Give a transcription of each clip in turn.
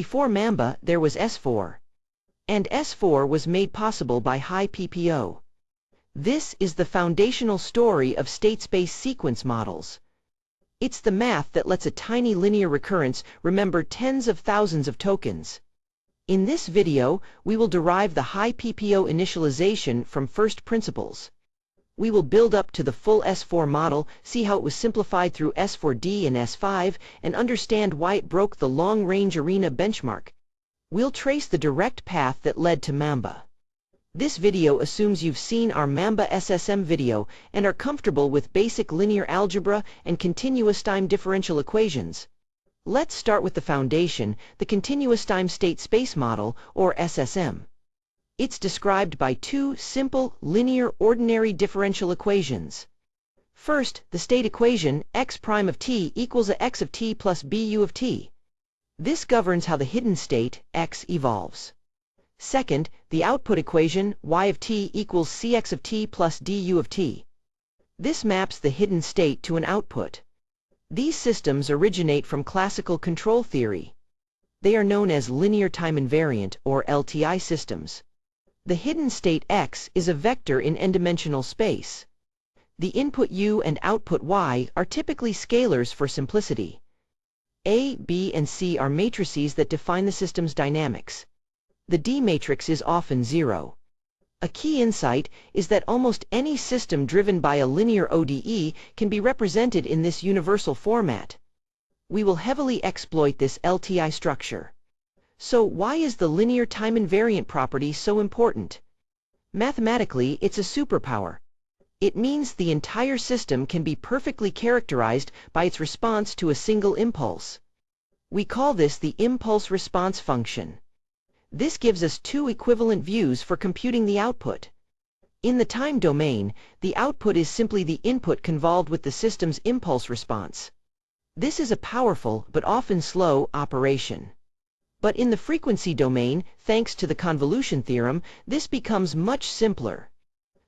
Before Mamba, there was S4. And S4 was made possible by HiPPO. This is the foundational story of state space sequence models. It's the math that lets a tiny linear recurrence remember tens of thousands of tokens. In this video, we will derive the HiPPO initialization from first principles. We will build up to the full S4 model, see how it was simplified through S4D and S5, and understand why it broke the long-range arena benchmark. We'll trace the direct path that led to Mamba. This video assumes you've seen our Mamba SSM video and are comfortable with basic linear algebra and continuous time differential equations. Let's start with the foundation, the continuous time state space model, or SSM. It's described by two simple, linear, ordinary differential equations. First, the state equation, x prime of t equals a x of t plus bu of t. This governs how the hidden state, x, evolves. Second, the output equation, y of t equals cx of t plus du of t. This maps the hidden state to an output. These systems originate from classical control theory. They are known as linear time invariant, or LTI systems. The hidden state x is a vector in n-dimensional space. The input u and output y are typically scalars for simplicity. A, B, and C are matrices that define the system's dynamics. The D matrix is often 0. A key insight is that almost any system driven by a linear ODE can be represented in this universal format. We will heavily exploit this LTI structure. So why is the linear time invariant property so important? Mathematically, it's a superpower. It means the entire system can be perfectly characterized by its response to a single impulse. We call this the impulse response function. This gives us two equivalent views for computing the output. In the time domain, the output is simply the input convolved with the system's impulse response. This is a powerful, but often slow, operation. But in the frequency domain, thanks to the convolution theorem, this becomes much simpler.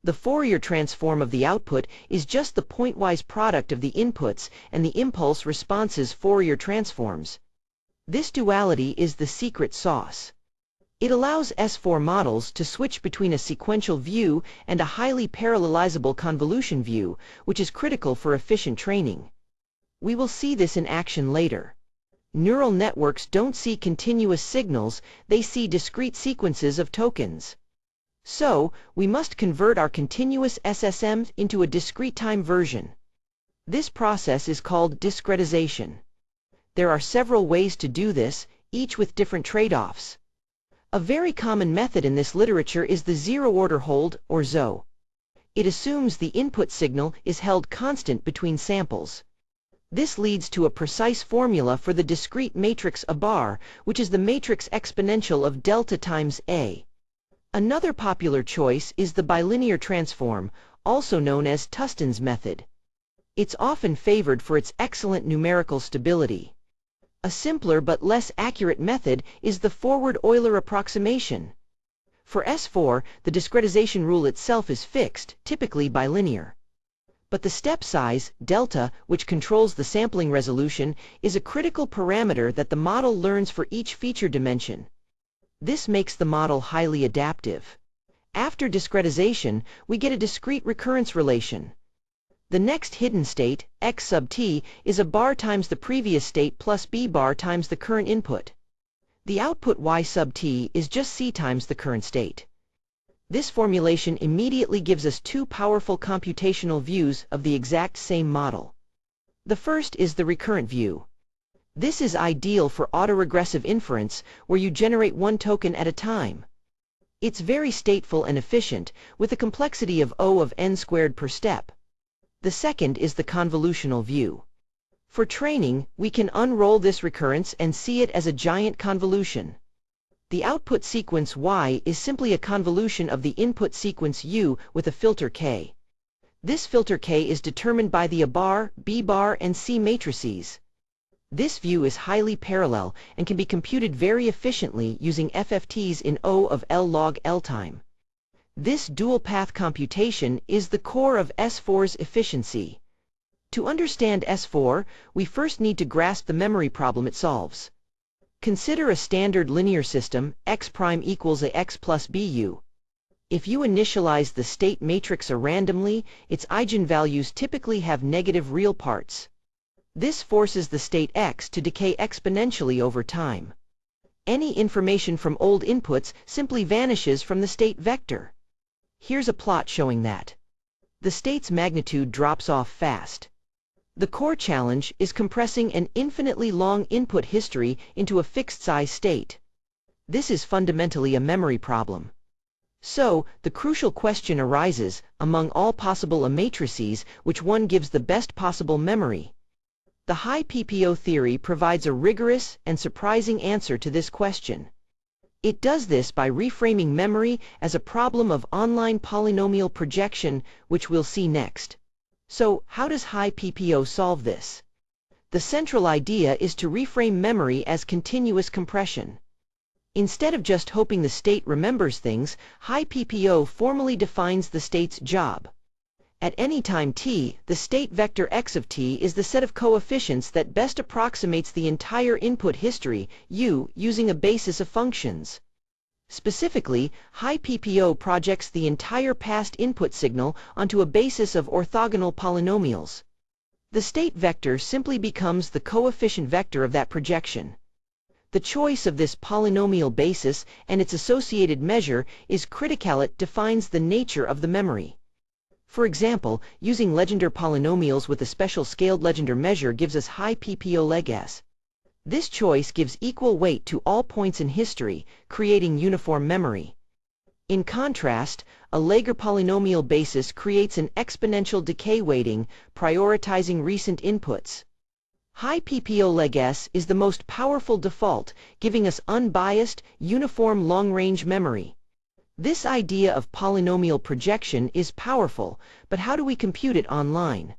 The Fourier transform of the output is just the pointwise product of the inputs and the impulse response's Fourier transforms. This duality is the secret sauce. It allows S4 models to switch between a sequential view and a highly parallelizable convolution view, which is critical for efficient training. We will see this in action later. Neural networks don't see continuous signals, they see discrete sequences of tokens. So, we must convert our continuous SSMs into a discrete time version. This process is called discretization. There are several ways to do this, each with different trade-offs. A very common method in this literature is the zero-order hold, or ZO. It assumes the input signal is held constant between samples. This leads to a precise formula for the discrete matrix A bar, which is the matrix exponential of delta times A. Another popular choice is the bilinear transform, also known as Tuston's method. It's often favored for its excellent numerical stability. A simpler but less accurate method is the forward Euler approximation. For S4, the discretization rule itself is fixed, typically bilinear. But the step size, delta, which controls the sampling resolution, is a critical parameter that the model learns for each feature dimension. This makes the model highly adaptive. After discretization, we get a discrete recurrence relation. The next hidden state, x sub t, is a bar times the previous state plus b bar times the current input. The output y sub t is just c times the current state. This formulation immediately gives us two powerful computational views of the exact same model. The first is the recurrent view. This is ideal for autoregressive inference, where you generate one token at a time. It's very stateful and efficient, with a complexity of O of n squared per step. The second is the convolutional view. For training, we can unroll this recurrence and see it as a giant convolution. The output sequence y is simply a convolution of the input sequence u with a filter k. This filter k is determined by the A bar, B bar, and C matrices. This view is highly parallel and can be computed very efficiently using FFTs in O of L log L time. This dual-path computation is the core of S4's efficiency. To understand S4, we first need to grasp the memory problem it solves. Consider a standard linear system, x prime equals ax plus bu. If you initialize the state matrix randomly, its eigenvalues typically have negative real parts. This forces the state x to decay exponentially over time. Any information from old inputs simply vanishes from the state vector. Here's a plot showing that. The state's magnitude drops off fast. The core challenge is compressing an infinitely long input history into a fixed-size state. This is fundamentally a memory problem. So, the crucial question arises, among all possible matrices, which one gives the best possible memory? The HiPPO theory provides a rigorous and surprising answer to this question. It does this by reframing memory as a problem of online polynomial projection, which we'll see next. So, how does HiPPO solve this? The central idea is to reframe memory as continuous compression. Instead of just hoping the state remembers things, HiPPO formally defines the state's job. At any time t, the state vector x of t is the set of coefficients that best approximates the entire input history, u, using a basis of functions. Specifically, HiPPO projects the entire past input signal onto a basis of orthogonal polynomials. The state vector simply becomes the coefficient vector of that projection. The choice of this polynomial basis and its associated measure is critical. It defines the nature of the memory. For example, using Legendre polynomials with a special scaled Legendre measure gives us HiPPO leg s. This choice gives equal weight to all points in history, creating uniform memory. In contrast, a Legendre polynomial basis creates an exponential decay weighting, prioritizing recent inputs. HiPPO leg s is the most powerful default, giving us unbiased, uniform long-range memory. This idea of polynomial projection is powerful, but how do we compute it online?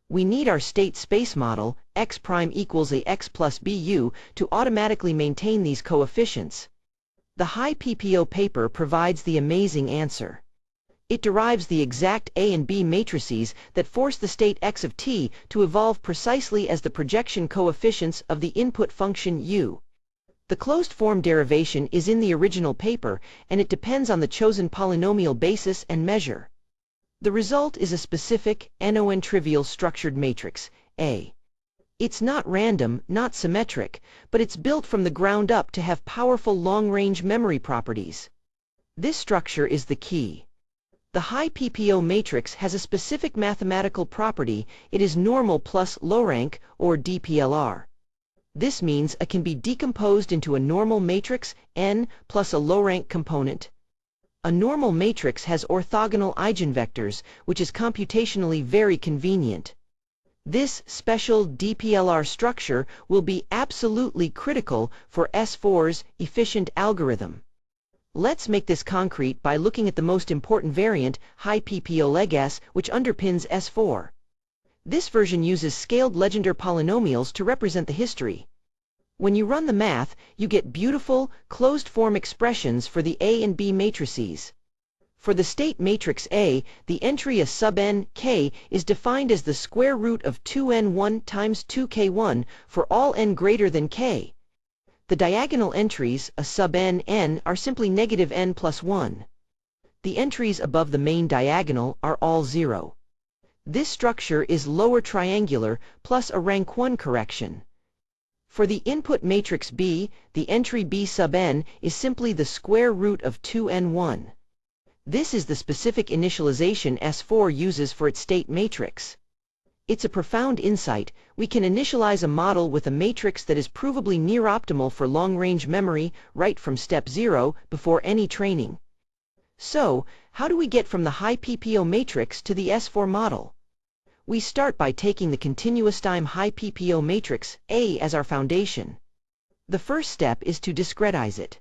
We need our state space model, x prime equals ax plus bu, to automatically maintain these coefficients. The HiPPO paper provides the amazing answer. It derives the exact A and B matrices that force the state x of t to evolve precisely as the projection coefficients of the input function u. The closed-form derivation is in the original paper, and it depends on the chosen polynomial basis and measure. The result is a specific, non-trivial structured matrix, A. It's not random, not symmetric, but it's built from the ground up to have powerful long-range memory properties. This structure is the key. The HiPPO matrix has a specific mathematical property. It is normal plus low rank, or DPLR. This means it can be decomposed into a normal matrix, n, plus a low-rank component. A normal matrix has orthogonal eigenvectors, which is computationally very convenient. This special DPLR structure will be absolutely critical for S4's efficient algorithm. Let's make this concrete by looking at the most important variant, HiPPO leg s, which underpins S4. This version uses scaled Legendre polynomials to represent the history. When you run the math, you get beautiful, closed-form expressions for the A and B matrices. For the state matrix A, the entry a sub n, k, is defined as the square root of 2n1 times 2k1 for all n greater than k. The diagonal entries, a sub n, n, are simply negative n plus 1. The entries above the main diagonal are all 0. This structure is lower triangular, plus a rank 1 correction. For the input matrix B, the entry B sub n is simply the square root of 2n1. This is the specific initialization S4 uses for its state matrix. It's a profound insight. We can initialize a model with a matrix that is provably near optimal for long-range memory right from step 0, before any training. So, how do we get from the HiPPO matrix to the S4 model? We start by taking the continuous time HiPPO matrix, A, as our foundation. The first step is to discretize it.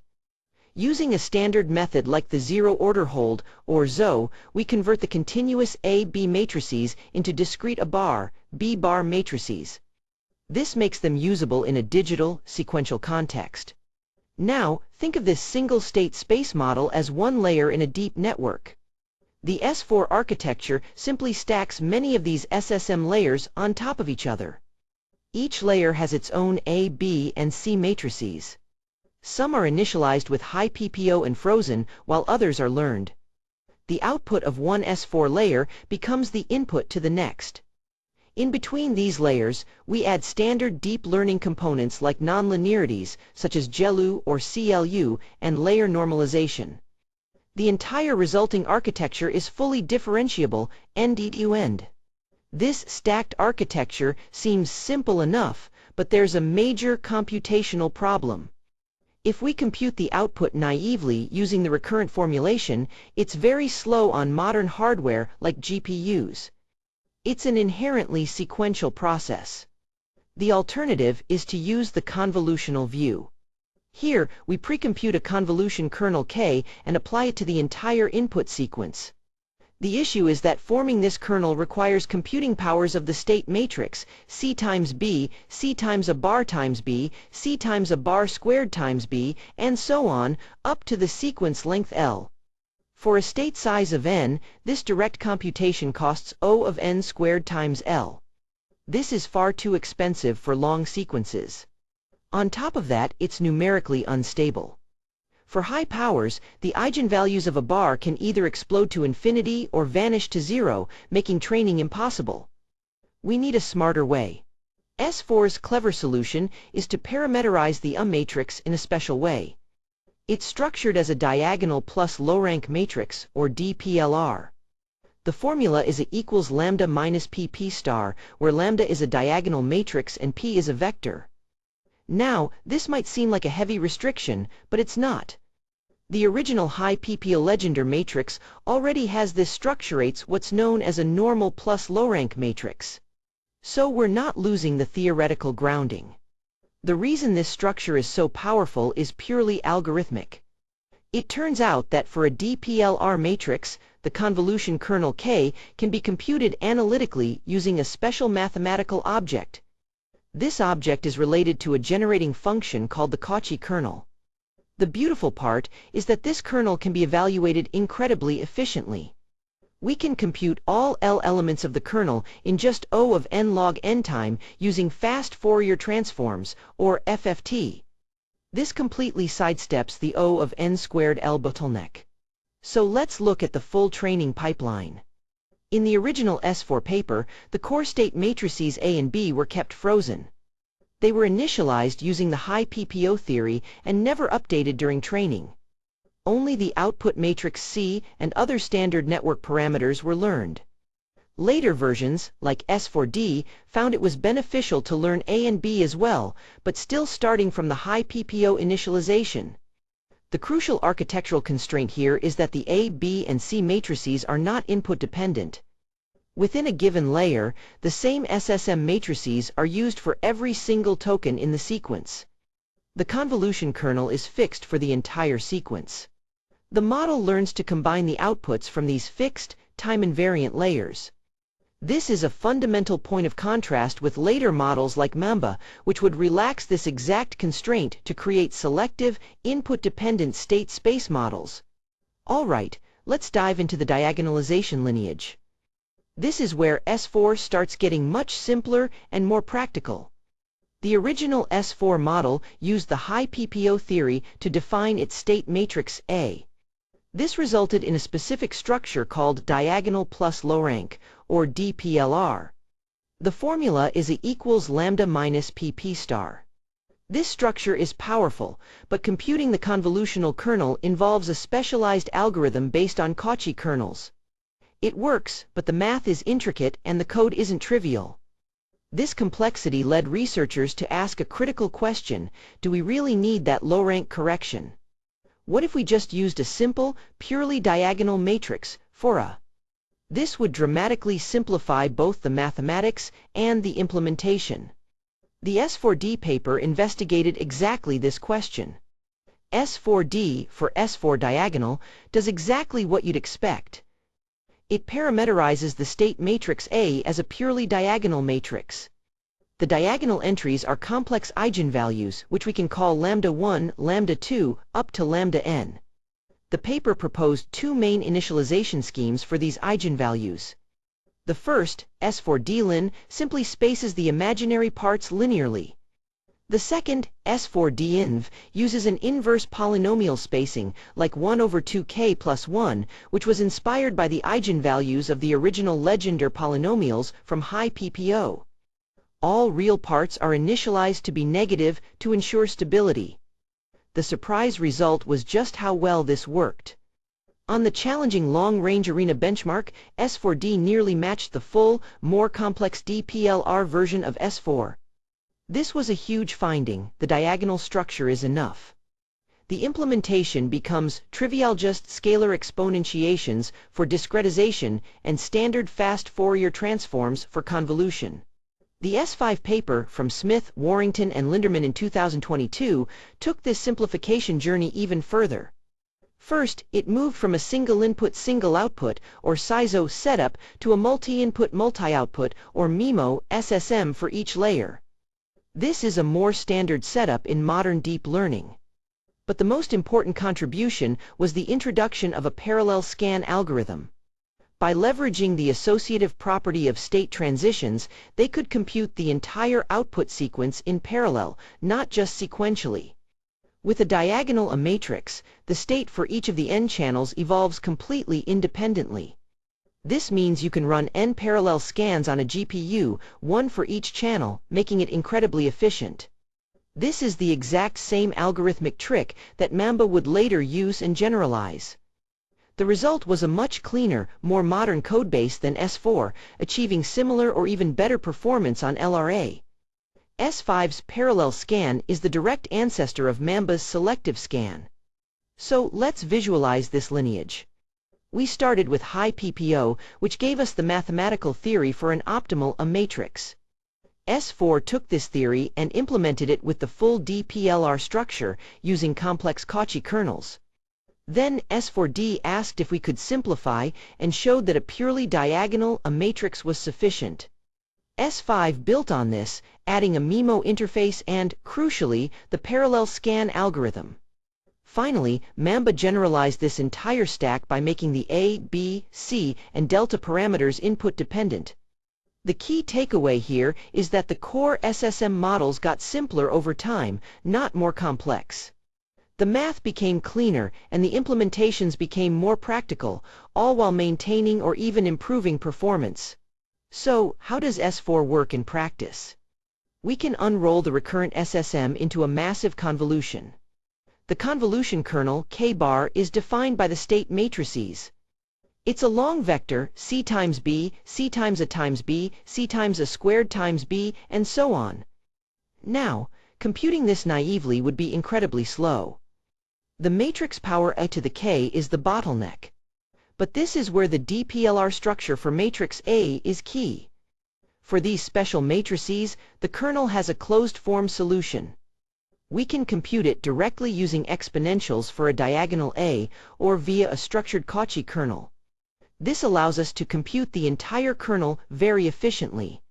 Using a standard method like the zero-order hold, or ZO, we convert the continuous A-B matrices into discrete A-bar, B-bar matrices. This makes them usable in a digital, sequential context. Now, think of this single-state space model as one layer in a deep network. The S4 architecture simply stacks many of these SSM layers on top of each other. Each layer has its own A, B, and C matrices. Some are initialized with HiPPO and frozen, while others are learned. The output of one S4 layer becomes the input to the next. In between these layers, we add standard deep learning components like nonlinearities, such as GLU or CLU, and layer normalization. The entire resulting architecture is fully differentiable end-to-end. This stacked architecture seems simple enough, but there's a major computational problem. If we compute the output naively using the recurrent formulation, it's very slow on modern hardware like GPUs. It's an inherently sequential process. The alternative is to use the convolutional view. Here, we precompute a convolution kernel K and apply it to the entire input sequence. The issue is that forming this kernel requires computing powers of the state matrix, C times B, C times a bar times B, C times a bar squared times B, and so on, up to the sequence length L. For a state size of n, this direct computation costs O of n squared times L. This is far too expensive for long sequences. On top of that, it's numerically unstable. For high powers, the eigenvalues of a bar can either explode to infinity or vanish to zero, making training impossible. We need a smarter way. S4's clever solution is to parameterize the matrix in a special way. It's structured as a diagonal plus low-rank matrix, or DPLR. The formula is A equals lambda minus PP star, where lambda is a diagonal matrix and P is a vector. Now, this might seem like a heavy restriction, but it's not. The original HiPPO Legendre matrix already has this structurates what's known as a normal plus low-rank matrix. So we're not losing the theoretical grounding. The reason this structure is so powerful is purely algorithmic. It turns out that for a DPLR matrix, the convolution kernel K can be computed analytically using a special mathematical object. This object is related to a generating function called the Cauchy kernel. The beautiful part is that this kernel can be evaluated incredibly efficiently. We can compute all L elements of the kernel in just O of n log n time using Fast Fourier Transforms, or FFT. This completely sidesteps the O of n squared L bottleneck. So let's look at the full training pipeline. In the original S4 paper, the core state matrices A and B were kept frozen. They were initialized using the HiPPO theory and never updated during training. Only the output matrix C and other standard network parameters were learned. Later versions, like S4D, found it was beneficial to learn A and B as well, but still starting from the HiPPO initialization. The crucial architectural constraint here is that the A, B, and C matrices are not input dependent. Within a given layer, the same SSM matrices are used for every single token in the sequence. The convolution kernel is fixed for the entire sequence. The model learns to combine the outputs from these fixed, time-invariant layers. This is a fundamental point of contrast with later models like Mamba, which would relax this exact constraint to create selective, input-dependent state space models. All right, let's dive into the diagonalization lineage. This is where S4 starts getting much simpler and more practical. The original S4 model used the HiPPO theory to define its state matrix A. This resulted in a specific structure called diagonal plus low rank, or DPLR. The formula is A equals lambda minus PP star. This structure is powerful, but computing the convolutional kernel involves a specialized algorithm based on Cauchy kernels. It works, but the math is intricate and the code isn't trivial. This complexity led researchers to ask a critical question: do we really need that low-rank correction? What if we just used a simple, purely diagonal matrix, for A? This would dramatically simplify both the mathematics and the implementation. The S4D paper investigated exactly this question. S4D, for S4 diagonal, does exactly what you'd expect. It parameterizes the state matrix A as a purely diagonal matrix. The diagonal entries are complex eigenvalues, which we can call lambda 1, lambda 2, up to lambda n. The paper proposed two main initialization schemes for these eigenvalues. The first, S4D-lin, simply spaces the imaginary parts linearly. The second, S4D-inv, uses an inverse polynomial spacing, like 1 over 2k plus 1, which was inspired by the eigenvalues of the original Legendre polynomials from HiPPO. All real parts are initialized to be negative to ensure stability. The surprise result was just how well this worked. On the challenging long-range arena benchmark, S4D nearly matched the full, more complex DPLR version of S4. This was a huge finding. The diagonal structure is enough. The implementation becomes trivial just scalar exponentiations for discretization and standard fast Fourier transforms for convolution. The S5 paper from Smith, Warrington, and Linderman in 2022 took this simplification journey even further. First, it moved from a single-input single-output or SISO setup to a multi-input multi-output or MIMO SSM for each layer. This is a more standard setup in modern deep learning. But the most important contribution was the introduction of a parallel scan algorithm. By leveraging the associative property of state transitions, they could compute the entire output sequence in parallel, not just sequentially. With a diagonal matrix, the state for each of the n channels evolves completely independently. This means you can run n parallel scans on a GPU, one for each channel, making it incredibly efficient. This is the exact same algorithmic trick that Mamba would later use and generalize. The result was a much cleaner, more modern codebase than S4, achieving similar or even better performance on LRA. S5's parallel scan is the direct ancestor of Mamba's selective scan. So let's visualize this lineage. We started with HiPPO, which gave us the mathematical theory for an optimal matrix. S4 took this theory and implemented it with the full DPLR structure using complex Cauchy kernels. Then S4D asked if we could simplify and showed that a purely diagonal matrix was sufficient. S5 built on this, adding a MIMO interface and, crucially, the parallel scan algorithm. Finally, Mamba generalized this entire stack by making the A, B, C, and delta parameters input dependent. The key takeaway here is that the core SSM models got simpler over time, not more complex. The math became cleaner and the implementations became more practical, all while maintaining or even improving performance. So, how does S4 work in practice? We can unroll the recurrent SSM into a massive convolution. The convolution kernel, K-bar, is defined by the state matrices. It's a long vector, C times B, C times A times B, C times A squared times B, and so on. Now, computing this naively would be incredibly slow. The matrix power A to the K is the bottleneck. But this is where the DPLR structure for matrix A is key. For these special matrices, the kernel has a closed-form solution. We can compute it directly using exponentials for a diagonal A or via a structured Cauchy kernel. This allows us to compute the entire kernel very efficiently.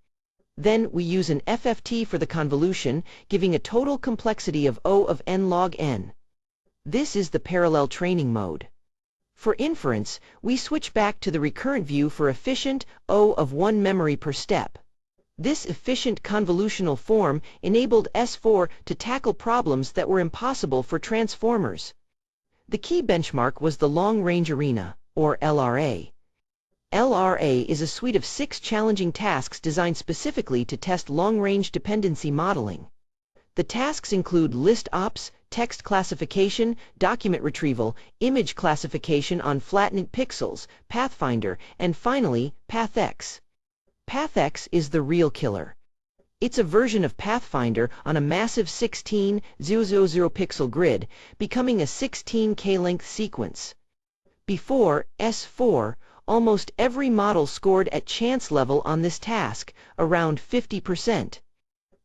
Then we use an FFT for the convolution, giving a total complexity of O of n log n. This is the parallel training mode. For inference, we switch back to the recurrent view for efficient O of 1 memory per step. This efficient convolutional form enabled S4 to tackle problems that were impossible for transformers. The key benchmark was the long-range arena, or LRA. LRA is a suite of 6 challenging tasks designed specifically to test long-range dependency modeling. The tasks include list ops, text classification, document retrieval, image classification on flattened pixels, pathfinder, and finally, PathX. PathX is the real killer. It's a version of Pathfinder on a massive 16,000 pixel grid, becoming a 16K length sequence. Before S4, almost every model scored at chance level on this task, around 50%.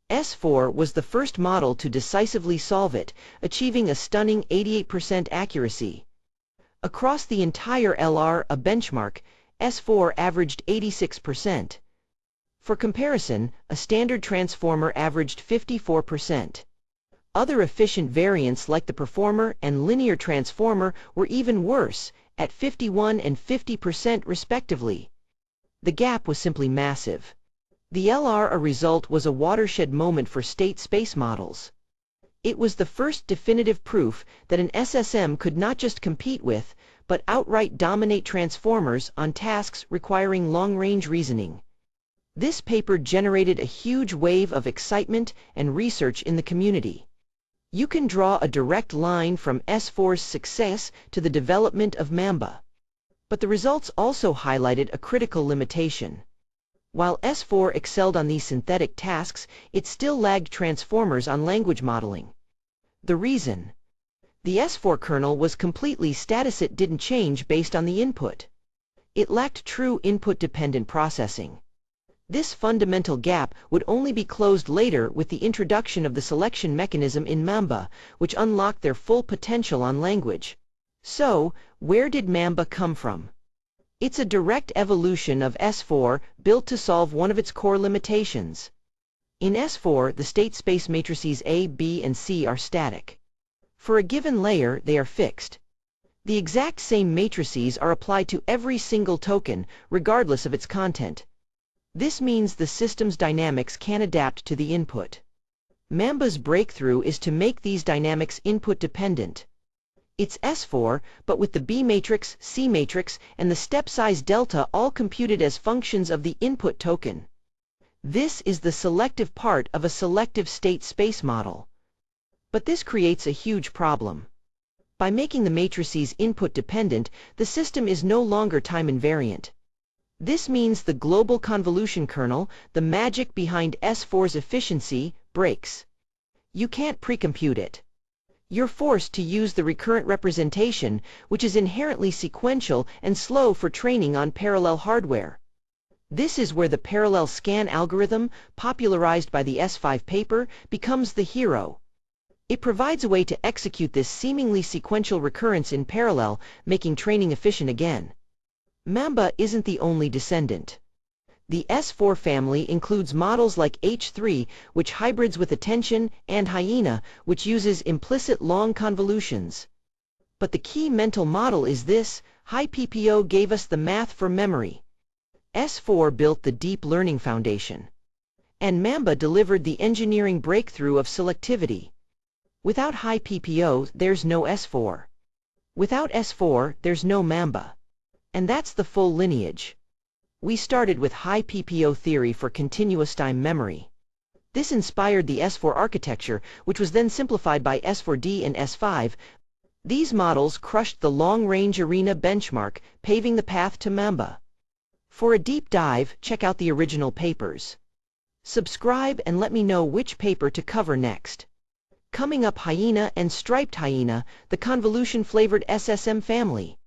S4 was the first model to decisively solve it, achieving a stunning 88% accuracy. Across the entire LR benchmark, S4 averaged 86%. For comparison, a standard transformer averaged 54%. Other efficient variants like the performer and linear transformer were even worse, at 51% and 50% respectively. The gap was simply massive. The LR result was a watershed moment for state space models. It was the first definitive proof that an SSM could not just compete with, but outright dominate transformers on tasks requiring long-range reasoning. This paper generated a huge wave of excitement and research in the community. You can draw a direct line from S4's success to the development of Mamba. But the results also highlighted a critical limitation. While S4 excelled on these synthetic tasks, it still lagged transformers on language modeling. The reason? The S4 kernel was completely static. It didn't change based on the input. It lacked true input-dependent processing. This fundamental gap would only be closed later with the introduction of the selection mechanism in Mamba, which unlocked their full potential on language. So, where did Mamba come from? It's a direct evolution of S4, built to solve one of its core limitations. In S4, the state space matrices A, B, and C are static. For a given layer, they are fixed. The exact same matrices are applied to every single token, regardless of its content. This means the system's dynamics can adapt to the input. Mamba's breakthrough is to make these dynamics input-dependent. It's S4, but with the B matrix, C matrix, and the step size delta all computed as functions of the input token. This is the selective part of a selective state space model. But this creates a huge problem. By making the matrices input-dependent, the system is no longer time-invariant. This means the global convolution kernel, the magic behind S4's efficiency, breaks. You can't precompute it. You're forced to use the recurrent representation, which is inherently sequential and slow for training on parallel hardware. This is where the parallel scan algorithm, popularized by the S5 paper, becomes the hero. It provides a way to execute this seemingly sequential recurrence in parallel, making training efficient again. Mamba isn't the only descendant. The S4 family includes models like H3, which hybrids with attention, and Hyena, which uses implicit long convolutions. But the key mental model is this: HiPPO gave us the math for memory. S4 built the deep learning foundation. And Mamba delivered the engineering breakthrough of selectivity. Without HiPPO, there's no S4. Without S4, there's no Mamba. And that's the full lineage. We started with HiPPO theory for continuous time memory. This inspired the S4 architecture, which was then simplified by S4D and S5. These models crushed the long-range arena benchmark, paving the path to Mamba. For a deep dive, check out the original papers. Subscribe and let me know which paper to cover next. Coming up, Hyena and striped Hyena, the convolution-flavored SSM family.